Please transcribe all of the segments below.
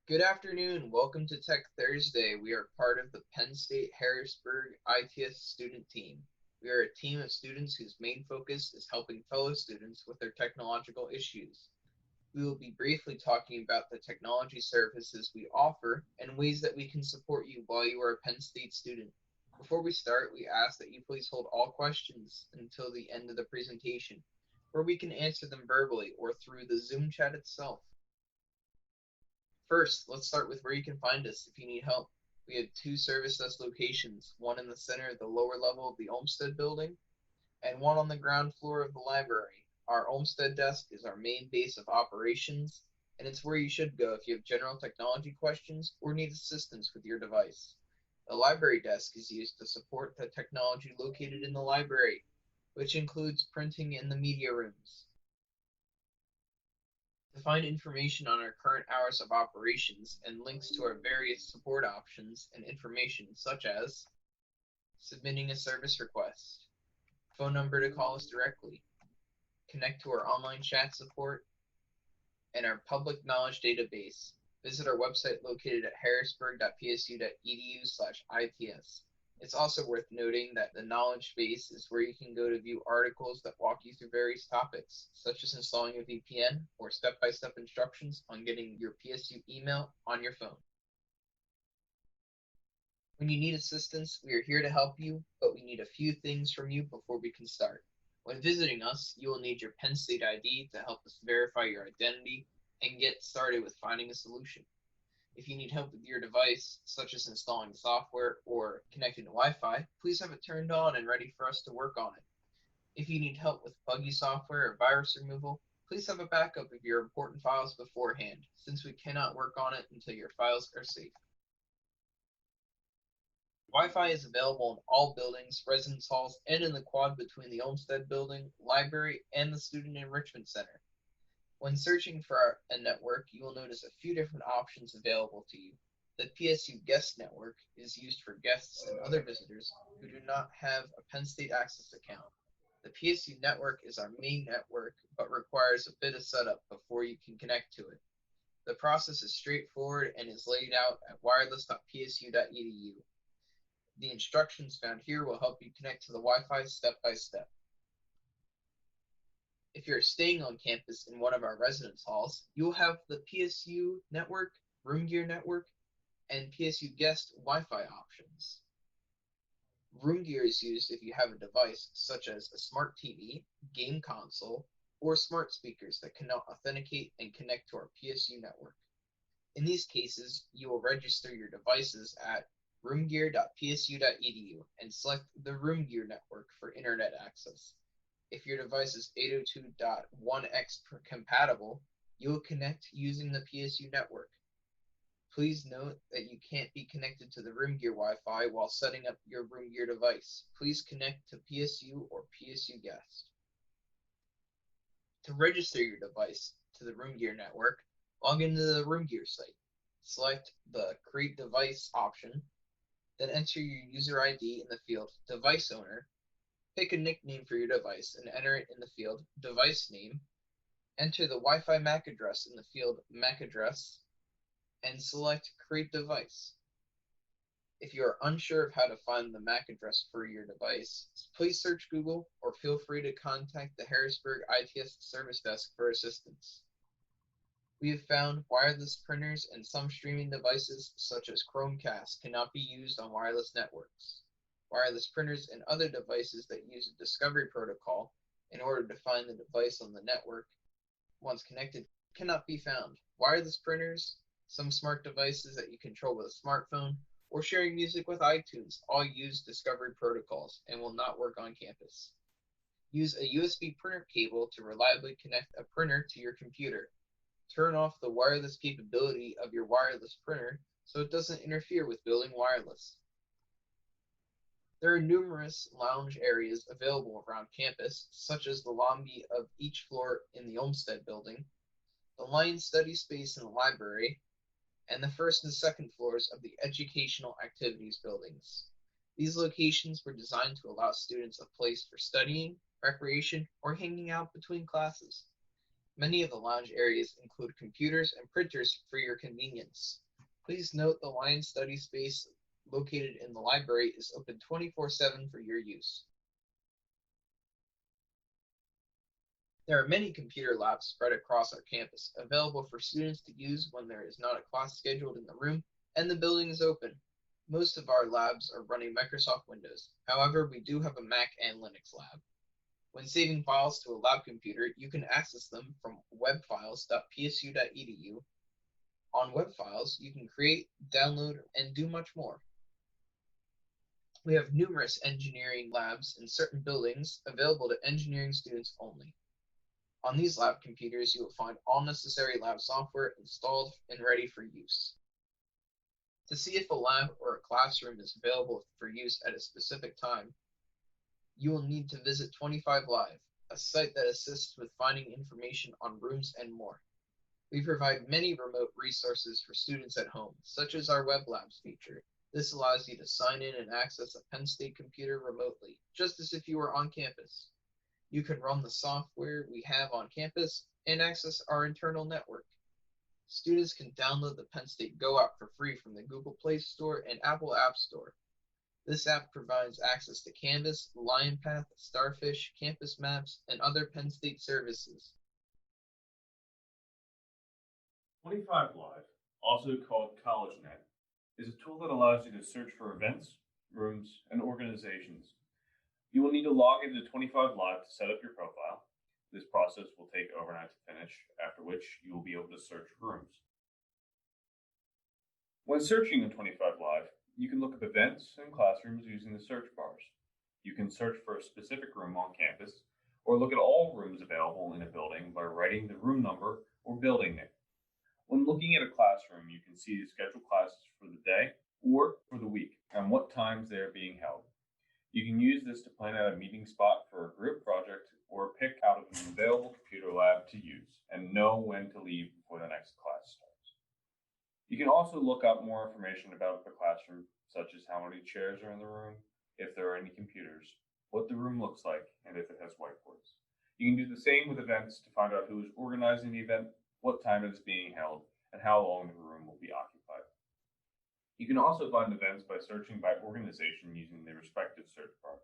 Good afternoon. Welcome to Tech Thursday. We are part of the Penn State Harrisburg ITS student team. We are a team of students whose main focus is helping fellow students with their technological issues. We will be briefly talking about the technology services we offer and ways that we can support you while you are a Penn State student. Before we start, we ask that you please hold all questions until the end of the presentation, where we can answer them verbally or through the Zoom chat itself. First, let's start with where you can find us if you need help. We have two service desk locations, one in the center of the lower level of the Olmsted building and one on the ground floor of the library. Our Olmsted desk is our main base of operations, and it's where you should go if you have general technology questions or need assistance with your device. The library desk is used to support the technology located in the library, which includes printing and the media rooms. To find information on our current hours of operations and links to our various support options and information such as submitting a service request, phone number to call us directly, connect to our online chat support, and our public knowledge database, visit our website located at harrisburg.psu.edu/its. It's also worth noting that the knowledge base is where you can go to view articles that walk you through various topics, such as installing a VPN or step-by-step instructions on getting your PSU email on your phone. When you need assistance, we are here to help you, but we need a few things from you before we can start. When visiting us, you will need your Penn State ID to help us verify your identity and get started with finding a solution. If you need help with your device, such as installing software or connecting to Wi-Fi, please have it turned on and ready for us to work on it. If you need help with buggy software or virus removal, please have a backup of your important files beforehand, since we cannot work on it until your files are safe. Wi-Fi is available in all buildings, residence halls, and in the quad between the Olmsted Building, library, and the Student Enrichment Center. When searching for a network, you will notice a few different options available to you. The PSU Guest Network is used for guests and other visitors who do not have a Penn State Access account. The PSU network is our main network, but requires a bit of setup before you can connect to it. The process is straightforward and is laid out at wireless.psu.edu. The instructions found here will help you connect to the Wi-Fi step by step. If you're staying on campus in one of our residence halls, you'll have the PSU network, Room Gear network, and PSU guest Wi-Fi options. Room Gear is used if you have a device such as a smart TV, game console, or smart speakers that cannot authenticate and connect to our PSU network. In these cases, you will register your devices at roomgear.psu.edu and select the Room Gear network for internet access. If your device is 802.1x compatible, you will connect using the PSU network. Please note that you can't be connected to the Room Gear Wi-Fi while setting up your Room Gear device. Please connect to PSU or PSU Guest. To register your device to the Room Gear network, log into the Room Gear site. Select the Create Device option, then enter your user ID in the field Device Owner. Pick a nickname for your device and enter it in the field Device Name. Enter the Wi-Fi MAC address in the field MAC Address and select Create Device. If you are unsure of how to find the MAC address for your device, please search Google or feel free to contact the Harrisburg ITS Service Desk for assistance. We have found wireless printers and some streaming devices such as Chromecast cannot be used on wireless networks. Wireless printers and other devices that use a discovery protocol in order to find the device on the network once connected cannot be found. Wireless printers, some smart devices that you control with a smartphone, or sharing music with iTunes all use discovery protocols and will not work on campus. Use a USB printer cable to reliably connect a printer to your computer. Turn off the wireless capability of your wireless printer so it doesn't interfere with building wireless. There are numerous lounge areas available around campus, such as the lobby of each floor in the Olmsted building, the line study space in the library, and the first and second floors of the educational activities buildings. These locations were designed to allow students a place for studying, recreation, or hanging out between classes. Many of the lounge areas include computers and printers for your convenience. Please note the Lions study space located in the library is open 24/7 for your use. There are many computer labs spread across our campus, available for students to use when there is not a class scheduled in the room and the building is open. Most of our labs are running Microsoft Windows. However, we do have a Mac and Linux lab. When saving files to a lab computer, you can access them from webfiles.psu.edu. On web files, you can create, download, and do much more. We have numerous engineering labs in certain buildings available to engineering students only. On these lab computers, you will find all necessary lab software installed and ready for use. To see if a lab or a classroom is available for use at a specific time, you will need to visit 25 Live, a site that assists with finding information on rooms and more. We provide many remote resources for students at home, such as our Web Labs feature. This allows you to sign in and access a Penn State computer remotely, just as if you were on campus. You can run the software we have on campus and access our internal network. Students can download the Penn State Go app for free from the Google Play Store and Apple App Store. This app provides access to Canvas, LionPath, Starfish, Campus Maps, and other Penn State services. 25 Live, also called CollegeNet, is a tool that allows you to search for events, rooms, and organizations. You will need to log into 25 Live to set up your profile. This process will take overnight to finish, after which you will be able to search rooms. When searching in 25 Live, you can look up events and classrooms using the search bars. You can search for a specific room on campus, or look at all rooms available in a building by writing the room number or building name. When looking at a classroom, you can see the scheduled classes for the day or for the week and what times they are being held. You can use this to plan out a meeting spot for a group project or pick out of an available computer lab to use and know when to leave before the next class starts. You can also look up more information about the classroom, such as how many chairs are in the room, if there are any computers, what the room looks like, and if it has whiteboards. You can do the same with events to find out who is organizing the event, what time it is being held, and how long the room will be occupied. You can also find events by searching by organization using the respective search bar.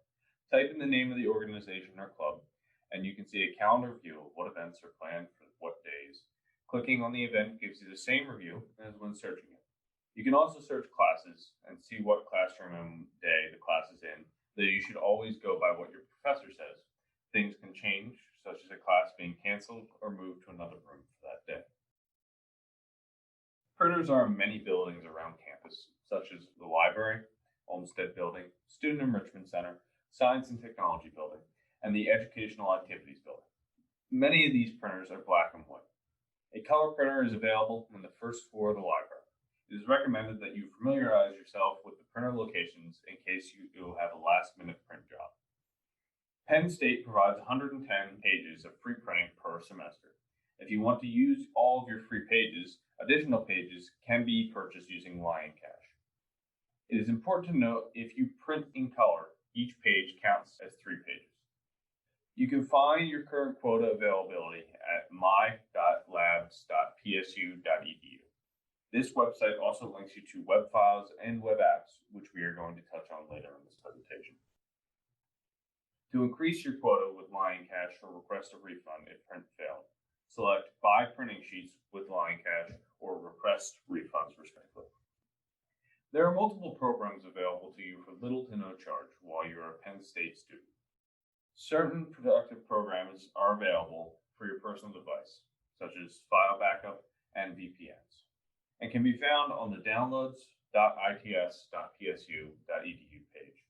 Type in the name of the organization or club, and you can see a calendar view of what events are planned for what days. Clicking on the event gives you the same review as when searching it. You can also search classes and see what classroom and day the class is in, though you should always go by what your professor says. Things can change, such as a class being canceled or moved to another room for that day. Printers are in many buildings around campus, such as the library, Olmsted Building, Student Enrichment Center, Science and Technology Building, and the Educational Activities Building. Many of these printers are black and white. A color printer is available on the first floor of the library. It is recommended that you familiarize yourself with the printer locations in case you have a last-minute print job. Penn State provides 110 pages of free printing per semester. If you want to use all of your free pages, additional pages can be purchased using LionCash. It is important to note if you print in color, each page counts as 3 pages. You can find your current quota availability at my.labs.psu.edu. This website also links you to web files and web apps, which we are going to touch on later in this presentation. To increase your quota with LionCash or request a refund if print failed, select Buy Printing Sheets with LionCash or Request Refunds, respectively. There are multiple programs available to you for little to no charge while you are a Penn State student. Certain productive programs are available for your personal device, such as file backup and VPNs, and can be found on the downloads.its.psu.edu page.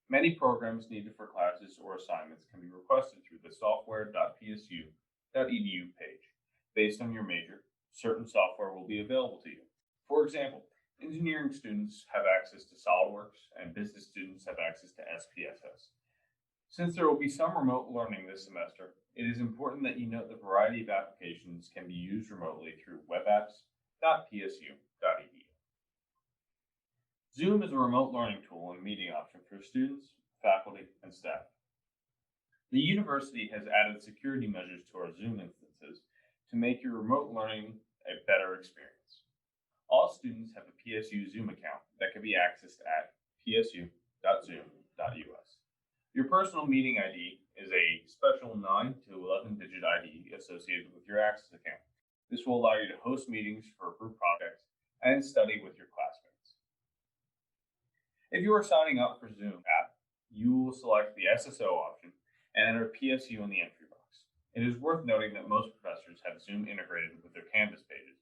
Many programs needed for classes or assignments can be requested through the software.psu.edu page. Based on your major, certain software will be available to you. For example, engineering students have access to SolidWorks and business students have access to SPSS. Since there will be some remote learning this semester, it is important that you note the variety of applications can be used remotely through webapps.psu.edu. Zoom is a remote learning tool and meeting option for students, faculty, and staff. The university has added security measures to our Zoom instances to make your remote learning a better experience. All students have a PSU Zoom account that can be accessed at psu.zoom.us. Your personal meeting ID is a special 9 to 11 digit ID associated with your Access account. This will allow you to host meetings for group projects and study with your classmates. If you are signing up for Zoom app, you will select the SSO option and enter PSU in the entry box. It is worth noting that most professors have Zoom integrated with their Canvas pages.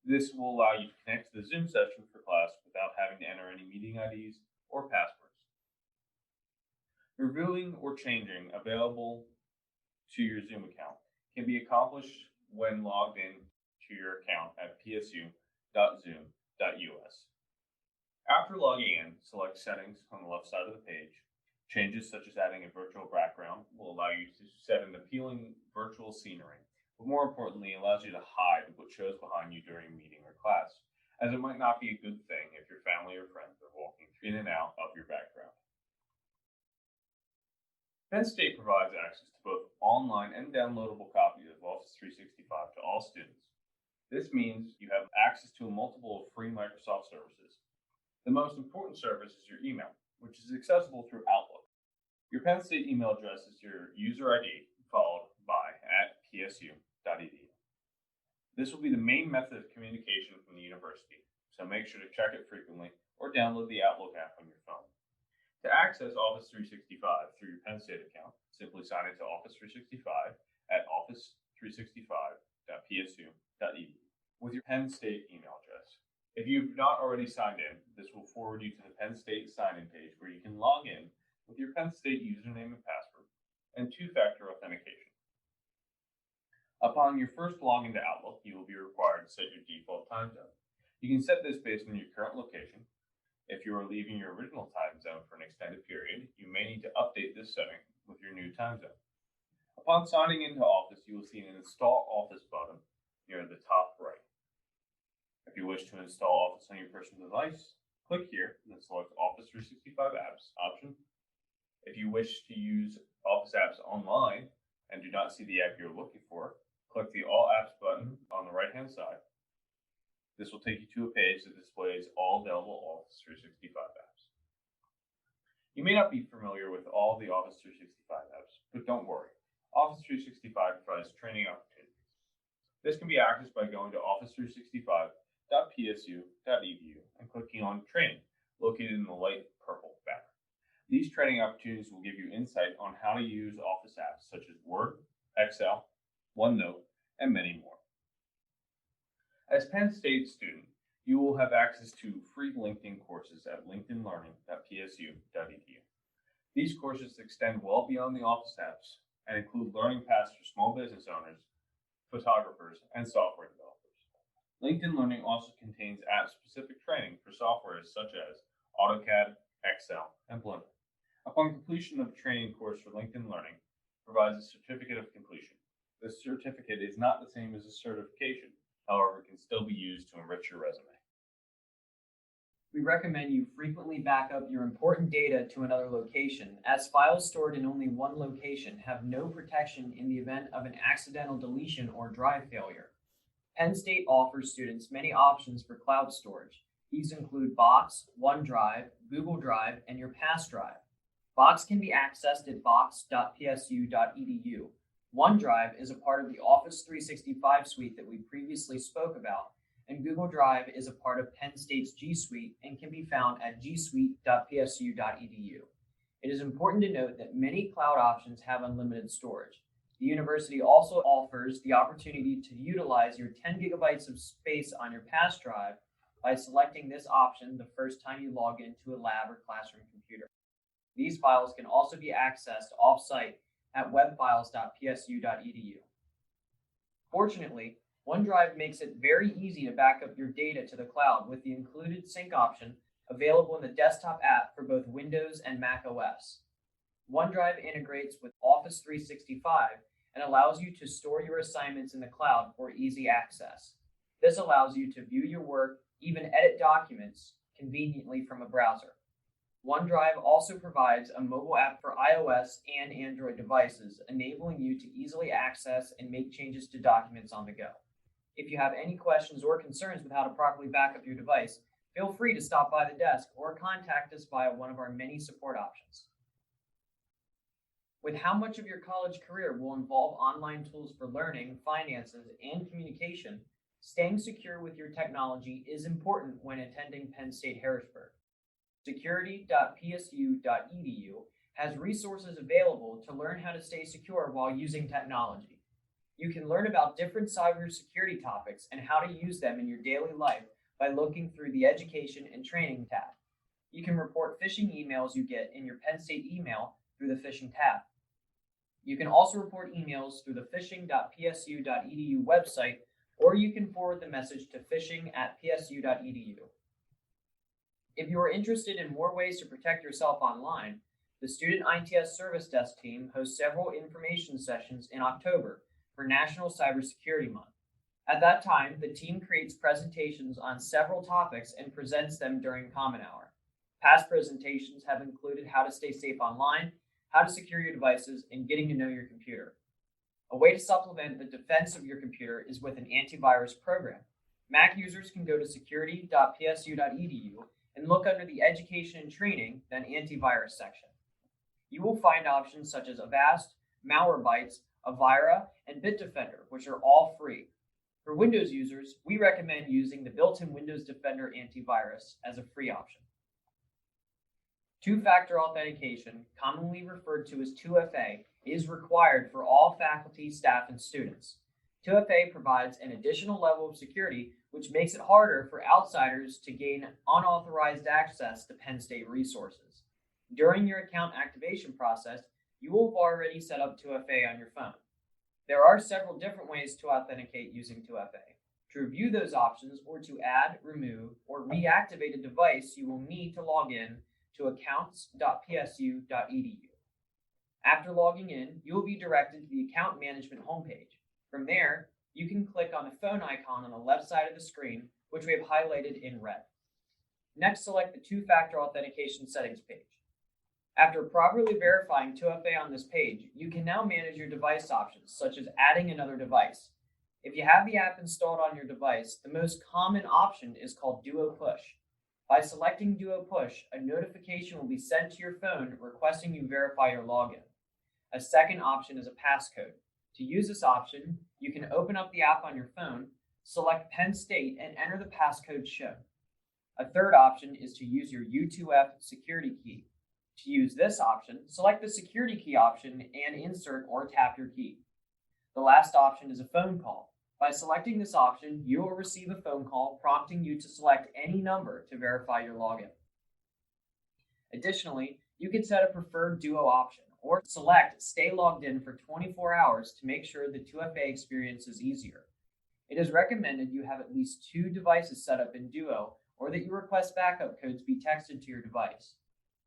This will allow you to connect to the Zoom session for class without having to enter any meeting IDs or passwords. Reviewing or changing available to your Zoom account can be accomplished when logged in to your account at psu.zoom.us. After logging in, select Settings on the left side of the page. Changes such as adding a virtual background will allow you to set an appealing virtual scenery, but more importantly, allows you to hide what shows behind you during a meeting or class, as it might not be a good thing if your family or friends are walking in and out of your background. Penn State provides access to both online and downloadable copies of Office 365 to all students. This means you have access to a multiple of free Microsoft services. The most important service is your email, which is accessible through Outlook. Your Penn State email address is your user ID, followed by @psu.edu. This will be the main method of communication from the university, so make sure to check it frequently or download the Outlook app on your phone. To access Office 365 through your Penn State account, simply sign into Office 365 at office365.psu.edu with your Penn State email address. If you've not already signed in, this will forward you to the Penn State sign-in page where you can log in with your Penn State username and password and two-factor authentication. Upon your first login to Outlook, you will be required to set your default time zone. You can set this based on your current location. If you are leaving your original time zone for an extended period, you may need to update this setting with your new time zone. Upon signing into Office, you will see an Install Office button near the top right. If you wish to install Office on your personal device, click here and then select Office 365 Apps option. If you wish to use Office apps online and do not see the app you're looking for, click the All Apps button on the right-hand side. This will take you to a page that displays all available Office 365 apps. You may not be familiar with all the Office 365 apps, but don't worry. Office 365 provides training opportunities. This can be accessed by going to office365.psu.edu and clicking on Training, located in the light purple banner. These training opportunities will give you insight on how to use Office apps such as Word, Excel, OneNote, and many more. As Penn State student, you will have access to free LinkedIn courses at linkedinlearning.psu.edu. These courses extend well beyond the Office apps and include learning paths for small business owners, photographers, and software developers. LinkedIn Learning also contains app-specific training for softwares such as AutoCAD, Excel, and Blender. Upon completion of a training course for LinkedIn Learning, provides a certificate of completion. This certificate is not the same as a certification, however, it can still be used to enrich your resume. We recommend you frequently back up your important data to another location, as files stored in only one location have no protection in the event of an accidental deletion or drive failure. Penn State offers students many options for cloud storage. These include Box, OneDrive, Google Drive, and your Pass Drive. Box can be accessed at box.psu.edu. OneDrive is a part of the Office 365 suite that we previously spoke about, and Google Drive is a part of Penn State's G Suite and can be found at gsuite.psu.edu. It is important to note that many cloud options have unlimited storage. The university also offers the opportunity to utilize your 10 gigabytes of space on your Pass Drive by selecting this option the first time you log into a lab or classroom computer. These files can also be accessed off-site at webfiles.psu.edu. Fortunately, OneDrive makes it very easy to back up your data to the cloud with the included sync option available in the desktop app for both Windows and Mac OS. OneDrive integrates with Office 365 and allows you to store your assignments in the cloud for easy access. This allows you to view your work, even edit documents, conveniently from a browser. OneDrive also provides a mobile app for iOS and Android devices, enabling you to easily access and make changes to documents on the go. If you have any questions or concerns with how to properly back up your device, feel free to stop by the desk or contact us via one of our many support options. With how much of your college career will involve online tools for learning, finances, and communication, staying secure with your technology is important when attending Penn State Harrisburg. Security.psu.edu has resources available to learn how to stay secure while using technology. You can learn about different cybersecurity topics and how to use them in your daily life by looking through the Education and Training tab. You can report phishing emails you get in your Penn State email through the phishing tab. You can also report emails through the phishing.psu.edu website, or you can forward the message to phishing@psu.edu. If you are interested in more ways to protect yourself online, the Student ITS Service Desk team hosts several information sessions in October for National Cybersecurity Month. At that time, the team creates presentations on several topics and presents them during Common Hour. Past presentations have included how to stay safe online, how to secure your devices, and getting to know your computer. A way to supplement the defense of your computer is with an antivirus program. Mac users can go to security.psu.edu and look under the Education and Training, then Antivirus section. You will find options such as Avast, Malwarebytes, Avira, and Bitdefender, which are all free. For Windows users, we recommend using the built-in Windows Defender antivirus as a free option. Two-factor authentication, commonly referred to as 2FA, is required for all faculty, staff, and students. 2FA provides an additional level of security, which makes it harder for outsiders to gain unauthorized access to Penn State resources. During your account activation process, you will have already set up 2FA on your phone. There are several different ways to authenticate using 2FA. To review those options or to add, remove, or reactivate a device, you will need to log in to accounts.psu.edu. After logging in, you will be directed to the account management homepage. From there, you can click on the phone icon on the left side of the screen, which we have highlighted in red. Next, select the two-factor authentication settings page. After properly verifying 2FA on this page, you can now manage your device options, such as adding another device. If you have the app installed on your device, the most common option is called Duo Push. By selecting Duo Push, a notification will be sent to your phone requesting you verify your login. A second option is a passcode. To use this option, you can open up the app on your phone, select Penn State, and enter the passcode shown. A third option is to use your U2F security key. To use this option, select the security key option and insert or tap your key. The last option is a phone call. By selecting this option, you will receive a phone call prompting you to select any number to verify your login. Additionally, you can set a preferred Duo option or select Stay Logged In for 24 hours to make sure the 2FA experience is easier. It is recommended you have at least 2 devices set up in Duo or that you request backup codes be texted to your device.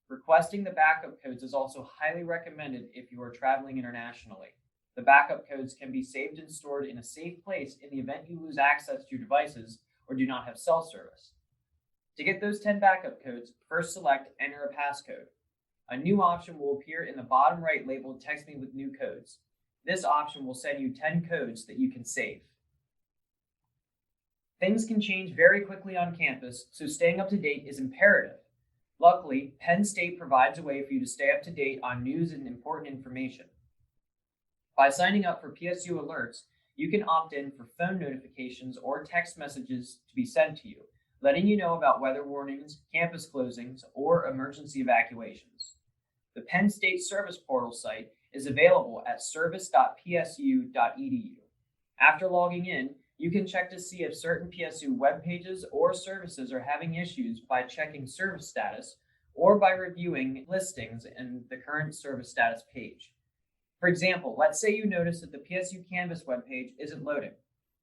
Requesting the backup codes is also highly recommended if you are traveling internationally. The backup codes can be saved and stored in a safe place in the event you lose access to your devices or do not have cell service. To get those 10 backup codes, first select Enter a Passcode. A new option will appear in the bottom right labeled Text Me with New Codes. This option will send you 10 codes that you can save. Things can change very quickly on campus, so staying up to date is imperative. Luckily, Penn State provides a way for you to stay up to date on news and important information. By signing up for PSU alerts, you can opt in for phone notifications or text messages to be sent to you, letting you know about weather warnings, campus closings, or emergency evacuations. The Penn State Service Portal site is available at service.psu.edu. After logging in, you can check to see if certain PSU web pages or services are having issues by checking service status or by reviewing listings in the current service status page. For example, let's say you notice that the PSU Canvas webpage isn't loading.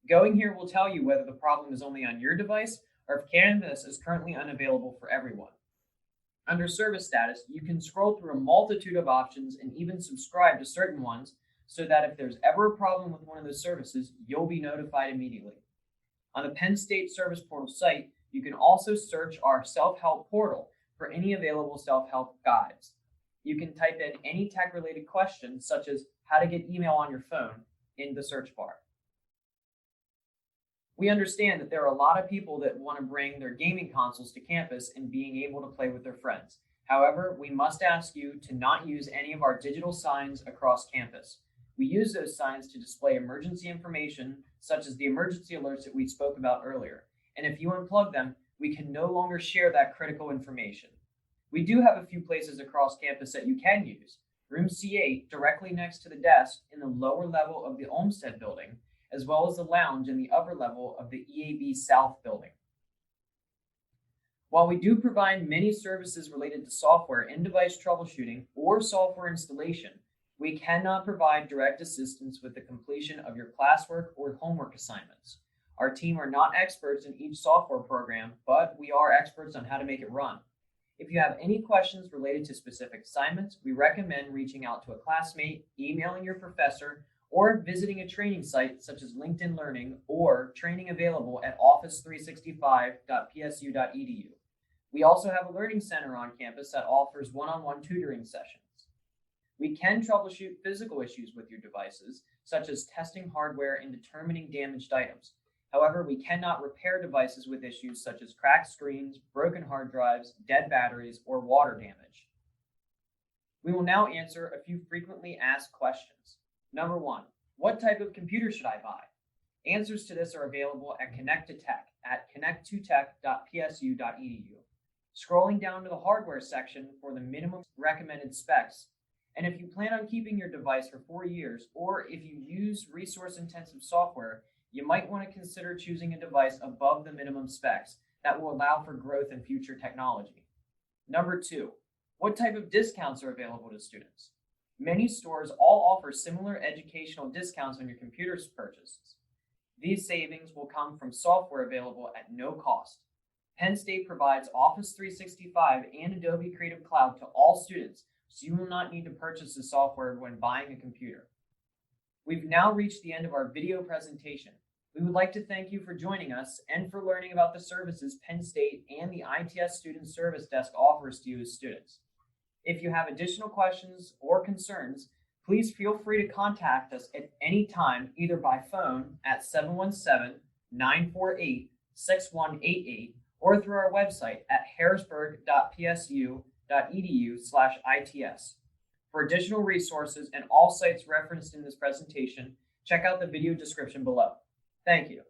Going here will tell you whether the problem is only on your device or if Canvas is currently unavailable for everyone. Under service status, you can scroll through a multitude of options and even subscribe to certain ones so that if there's ever a problem with one of those services, you'll be notified immediately. On the Penn State Service Portal site, you can also search our self-help portal, for any available self-help guides. You can type in any tech-related questions, such as how to get email on your phone, in the search bar. We understand that there are a lot of people that want to bring their gaming consoles to campus and being able to play with their friends. However, we must ask you to not use any of our digital signs across campus. We use those signs to display emergency information, such as the emergency alerts that we spoke about earlier. And if you unplug them, we can no longer share that critical information. We do have a few places across campus that you can use. Room C8, directly next to the desk in the lower level of the Olmsted building, as well as the lounge in the upper level of the EAB South building. While we do provide many services related to software and device troubleshooting or software installation, we cannot provide direct assistance with the completion of your classwork or homework assignments. Our team are not experts in each software program, but we are experts on how to make it run. If you have any questions related to specific assignments, we recommend reaching out to a classmate, emailing your professor, or visiting a training site such as LinkedIn Learning or training available at office365.psu.edu. We also have a learning center on campus that offers one-on-one tutoring sessions. We can troubleshoot physical issues with your devices, such as testing hardware and determining damaged items. However, we cannot repair devices with issues such as cracked screens, broken hard drives, dead batteries, or water damage. We will now answer a few frequently asked questions. Number 1, what type of computer should I buy? Answers to this are available at Connect to Tech at connect2tech.psu.edu. Scrolling down to the hardware section for the minimum recommended specs, and if you plan on keeping your device for 4 years, or if you use resource-intensive software, you might want to consider choosing a device above the minimum specs that will allow for growth in future technology. Number 2, what type of discounts are available to students? Many stores all offer similar educational discounts on your computer's purchases. These savings will come from software available at no cost. Penn State provides Office 365 and Adobe Creative Cloud to all students, so you will not need to purchase the software when buying a computer. We've now reached the end of our video presentation. We would like to thank you for joining us and for learning about the services Penn State and the ITS Student Service Desk offers to you as students. If you have additional questions or concerns, please feel free to contact us at any time, either by phone at 717-948-6188 or through our website at harrisburg.psu.edu/ITS. For additional resources and all sites referenced in this presentation, check out the video description below. Thank you.